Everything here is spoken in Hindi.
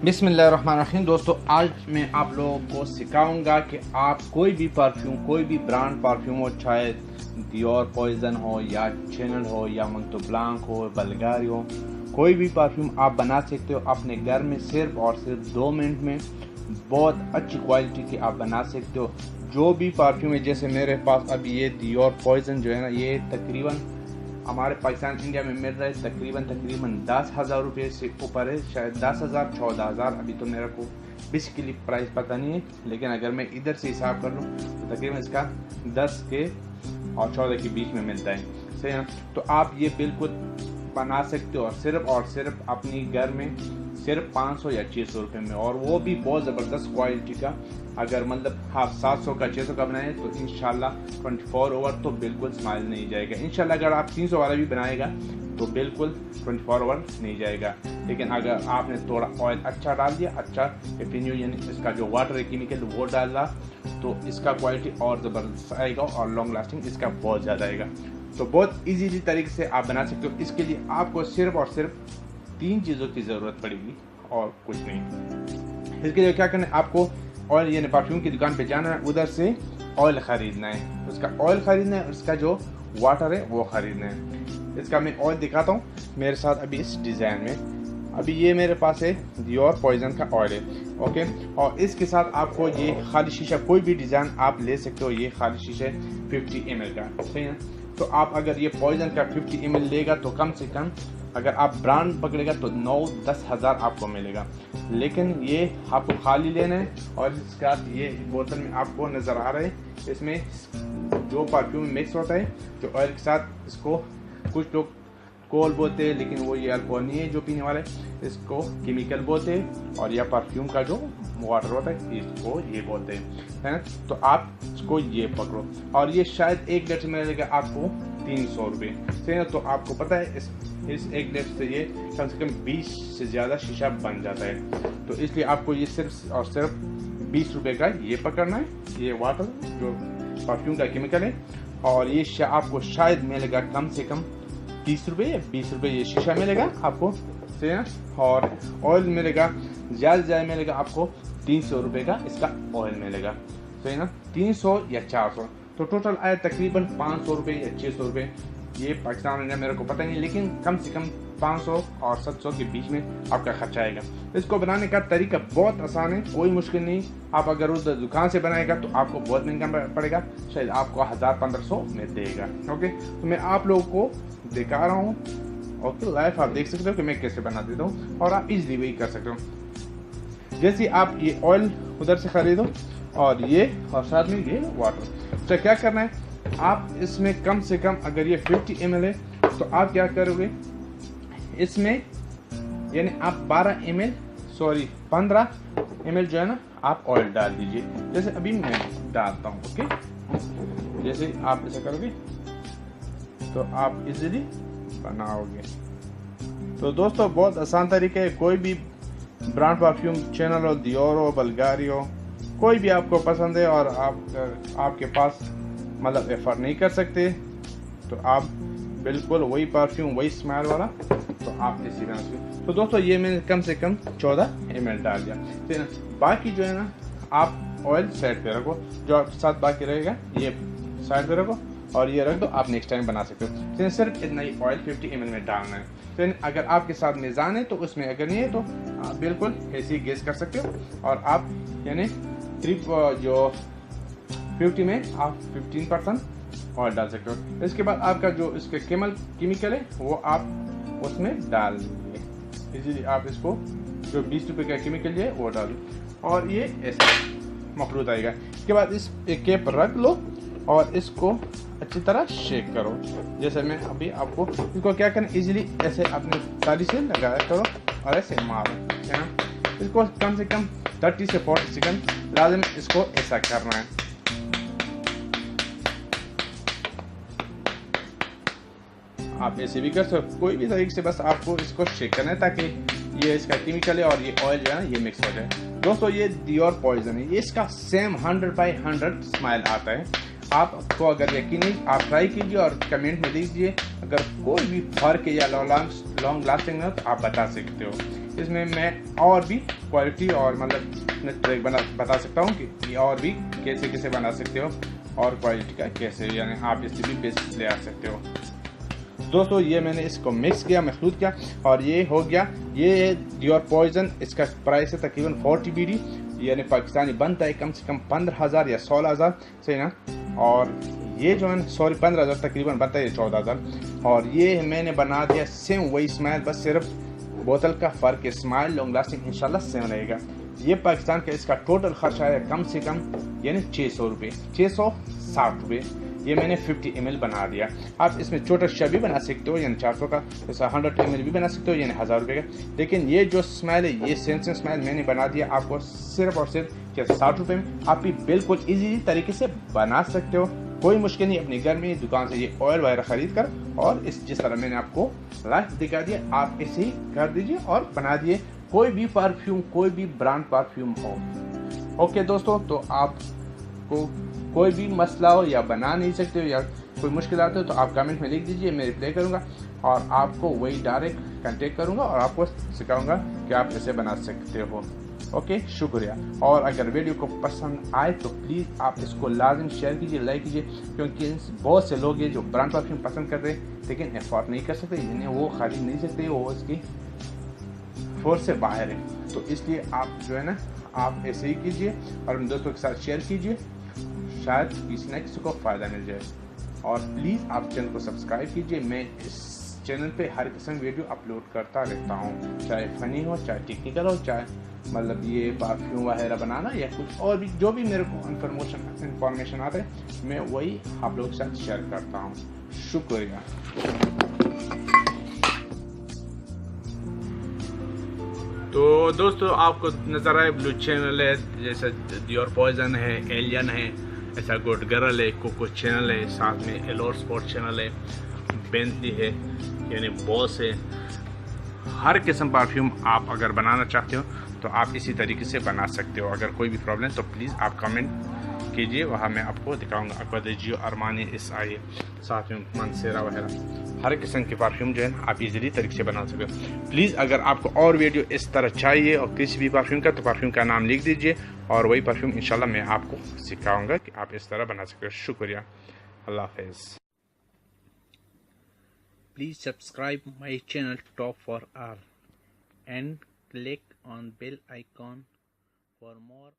बिस्मिल्लाहिर्रहमानिर्रहीम। दोस्तों, आज मैं आप लोगों को सिखाऊंगा कि आप कोई भी परफ्यूम, कोई भी ब्रांड परफ्यूम हो, चाहे दियोर पॉइजन हो या चैनल हो या मंतो ब्लांक हो, बल्गारी हो, कोई भी परफ्यूम आप बना सकते हो अपने घर में सिर्फ और सिर्फ 2 मिनट में। बहुत अच्छी क्वालिटी की आप बना सकते हो जो भी परफ्यूम है। जैसे मेरे पास अभी ये दियोर पॉइजन जो है ना, ये तकरीबन हमारे पाकिस्तान इंडिया में मिल रहा है तकरीबन 10,000 रुपये से ऊपर है, शायद 10,000 14,000। अभी तो मेरे को बेसिकली प्राइस पता नहीं है, लेकिन अगर मैं इधर से हिसाब कर लूँ तो तकरीबन इसका 10 के और 14 के बीच में मिलता है, सही है। तो आप ये बिल्कुल बना सकते हो और सिर्फ अपनी घर में सिर्फ 500 या 600 रुपये में, और वो भी बहुत ज़बरदस्त क्वालिटी का। अगर मतलब आप 700 का 600 का बनाए तो इंशाल्लाह 24 ओवर तो बिल्कुल स्माइल नहीं जाएगा। इंशाल्लाह अगर आप 300 वाला भी बनाएगा तो बिल्कुल 24 ओवर नहीं जाएगा। लेकिन अगर आपने थोड़ा ऑयल अच्छा डाल दिया, अच्छा परफ्यूम यानी इसका जो वाटर है केमिकल वो डाला, तो इसका क्वालिटी और ज़बरदस्त आएगा और लॉन्ग लास्टिंग इसका बहुत ज़्यादा आएगा। तो बहुत ईजीली तरीके से आप बना सकते हो। इसके लिए आपको सिर्फ और सिर्फ 3 चीज़ों की ज़रूरत पड़ेगी और कुछ नहीं। इसके लिए क्या करना है, आपको ऑयल यानी परफ्यूम की दुकान पे जाना है, उधर से ऑयल ख़रीदना है, उसका ऑयल ख़रीदना है, उसका जो वाटर है वो ख़रीदना है। इसका मैं ऑयल दिखाता हूँ मेरे साथ अभी इस डिज़ाइन में। अभी ये मेरे पास है दियोर पॉइजन का ऑयल है, ओके। और इसके साथ आपको ये खाली शीशा, कोई भी डिज़ाइन आप ले सकते हो, ये खाली शीशा 50 ml का, सही है। तो आप अगर ये पॉइजन का 50 ml लेगा तो कम से कम अगर आप ब्रांड पकड़ेगा तो 9-10 हज़ार आपको मिलेगा। लेकिन ये आपको खाली लेना है, और इसके साथ ये बोतल में आपको नज़र आ रहा है, इसमें जो परफ्यूम मिक्स होता है जो ऑयल के साथ, इसको कुछ लोग कोल बोलते हैं, लेकिन वो ये अल्कोहल नहीं है जो पीने वाले, इसको केमिकल बोलते हैं। और यह परफ्यूम का जो वाटर होता है इसको ये बोलते हैं, तो आप इसको ये पकड़ो, और ये शायद 1 लीटर में मिलेगा आपको 300 रुपये, सही है। तो आपको पता है इस 1 लीटर से ये कम से कम 20 से ज़्यादा शीशा बन जाता है। तो इसलिए आपको ये सिर्फ और सिर्फ 20 रुपये का ये पकड़ना है, ये वाटर जो परफ्यूम का केमिकल है। और ये आपको शायद मिलेगा कम से कम 30 रुपये या 20 रुपये ये शीशा मिलेगा आपको, सही है। और ऑयल मिलेगा ज़्यादा से ज़्यादा मिलेगा आपको 300 रुपये का इसका ऑयल मिलेगा, सही ना, 300 या 400। तो टोटल आया तकरीबन 500 रुपये या 600 रुपये। ये पाकिस्तान में मेरे को पता नहीं, लेकिन कम से कम 500 और 700 के बीच में आपका खर्चा आएगा। इसको बनाने का तरीका बहुत आसान है, कोई मुश्किल नहीं। आप अगर उधर दुकान से बनाएगा तो आपको बहुत महंगा पड़ेगा, शायद आपको 1000-1500 में देगा, ओके। तो मैं आप लोगों को दिखा रहा हूँ, ओके। लाइव आप देख सकते हो कि मैं कैसे बना देता हूँ, और आप इजीली वही कर सकते हो। जैसे आप ये ऑयल उधर से खरीदो और ये, और साथ में ये वाटर। तो क्या करना है, आप इसमें कम से कम अगर ये 50 ml है तो आप क्या करोगे, इसमें यानी आप 15 ml जो है ना आप ऑयल डाल दीजिए। जैसे अभी मैं डालता हूँ, ओके। जैसे आप ऐसा करोगे तो आप इजीली बनाओगे। तो दोस्तों, बहुत आसान तरीका है। कोई भी ब्रांड परफ्यूम, चैनल हो, दियोर हो, बल्गारी हो, कोई भी आपको पसंद है और आपके पास मतलब एफर्ट नहीं कर सकते, तो आप बिल्कुल वही परफ्यूम, वही स्मेल वाला, तो आप इसी बना सकते। तो दोस्तों, ये मैंने कम से कम 14 ml डाल दिया, ठीक है। बाकी जो है ना आप ऑयल साइड पे रखो, जो आपके साथ बाकी रहेगा ये साइड पे रखो, और ये रख दो, आप नेक्स्ट टाइम बना सकते हो। तो सिर्फ इतना ही ऑयल 50 ml में डालना है। तो अगर आपके साथ मेज़ान है तो उसमें, अगर नहीं है तो आप बिल्कुल ऐसे ही गेस कर सकते हो, और आप यानी जो 50 में आप 15% ऑयल डाल सकते हो। इसके बाद आपका जो इसके केमिकल है वो आप उसमें डाल दीजिए इजीली। आप इसको जो 20 रुपये का केमिकल है वो डाल दो, और ये ऐसा मखलूत आएगा। इसके बाद इस एक कैप रख लो और इसको अच्छी तरह शेक करो। जैसे मैं अभी आपको इसको क्या करना, इजीली ऐसे अपनी ताली से लगाया करो और ऐसे मारो, है ना। इसको कम से कम 30 से 40 सेकंड लाजिम इसको ऐसा करना है। आप ऐसे भी कर सकते हो, कोई भी तरीके से, बस आपको इसको शेक करना है ताकि ये इसका केमिकल है और ये ऑयल जो है ना ये मिक्स हो जाए। दोस्तों, ये दियोर पॉइजन है, ये इसका सेम 100/100 स्माइल आता है। आपको अगर यकीन नहीं, आप ट्राई कीजिए और कमेंट में दीजिए। अगर कोई भी फर्क है या लॉन्ग लास्टिंग है तो आप बता सकते हो। इसमें मैं और भी क्वालिटी और मतलब ट्रिक बता सकता हूँ कि ये और भी कैसे कैसे बना सकते हो और क्वालिटी का कैसे, यानी आप इससे भी बेस्ट ले आ सकते हो। दोस्तों ये मैंने इसको मिक्स किया, मखलूत किया और ये हो गया। ये डियोर पॉइजन, इसका प्राइस है तकरीबन 40 BD, यानी पाकिस्तानी बनता है कम से कम 15,000 या 16,000, सही ना। और ये जो है सॉरी 15,000 तकरीबन बनता है 14,000। और ये मैंने बना दिया सेम वही स्माइल, बस सिर्फ बोतल का फ़र्क है। स्माइल लॉन्ग लास्टिंग इंशाल्लाह सेम रहेगा। ये पाकिस्तान का इसका टोटल खर्चा है कम से कम यानी 600 रुपये, 660 रुपये। ये मैंने 50 ml बना दिया। आप इसमें छोटा सा भी बना सकते हो, यानी 400 का, जैसा 100 ml भी बना सकते हो, यानी 1000 रुपये का। लेकिन ये जो स्माइल है, ये सेंसिंग स्माइल मैंने बना दिया आपको सिर्फ और सिर्फ 60 रुपये में। आप भी बिल्कुल ईजी तरीके से बना सकते हो, कोई मुश्किल नहीं। अपने घर में दुकान से ये ऑयल वगैरह खरीद कर और जिस तरह मैंने आपको लाइव दिखा दिया, आप इसे ही कर दीजिए और बना दिए कोई भी परफ्यूम, कोई भी ब्रांड परफ्यूम हो। ओके दोस्तों, तो आपको कोई भी मसला हो या बना नहीं सकते हो या कोई मुश्किल आते हो तो आप कमेंट में लिख दीजिए, मैं रिप्लाई करूँगा और आपको वही डायरेक्ट कांटेक्ट करूँगा और आपको सिखाऊंगा कि आप इसे बना सकते हो। ओके, शुक्रिया। और अगर वीडियो को पसंद आए तो प्लीज़ आप इसको लाजिम शेयर कीजिए, लाइक कीजिए, क्योंकि बहुत से लोग हैं जो ब्रांड परफ्यूम पसंद करते हैं लेकिन एफोर्ड नहीं कर सकते, यानी वो खरीद नहीं सकते, वो उसकी फोर्स से बाहर है। तो इसलिए आप जो है ना, आप ऐसे ही कीजिए और अपने दोस्तों के साथ शेयर कीजिए, शायद किसी न किसी को फ़ायदा मिल जाए। और प्लीज़ आप चैनल को सब्सक्राइब कीजिए। मैं इस चैनल पे हर किस्म विडियो अपलोड करता रहता हूँ, चाहे फ़नी हो, चाहे टेक्निकल हो, चाहे मतलब ये परफ्यूम वगैरह बनाना या कुछ और भी, जो भी मेरे को इन्फॉर्मेशन आता है मैं वही आप लोगों के साथ शेयर करता हूँ। शुक्रिया। तो दोस्तों आपको नज़र आए ब्लू चैनल है, जैसे डियोर पॉइजन है, एलियन है, ऐसा गुड गर्ल है, कोको चैनल है, साथ में एलोर स्पॉट चैनल है, बेंटली है, यानी बॉस है। हर किस्म परफ्यूम आप अगर बनाना चाहते हो तो आप इसी तरीके से बना सकते हो। अगर कोई भी प्रॉब्लम तो प्लीज़ आप कमेंट कीजिए, वहाँ मैं आपको दिखाऊंगा। अक्वादेजियो, अरमानी, SI, साथ में मनसेरा वगैरह हर किस्म के परफ्यूम जो है ना आप इजीली तरीके से बना सकते हो। प्लीज़ अगर आपको और वीडियो इस तरह चाहिए और किसी भी परफ्यूम का, तो परफ्यूम का नाम लिख दीजिए और वही परफ्यूम इंशाल्लाह मैं आपको सिखाऊंगा कि आप इस तरह बना सकते हो। शुक्रिया, अल्लाह हाफ़िज़। Please subscribe my channel Top for All and click on bell icon for more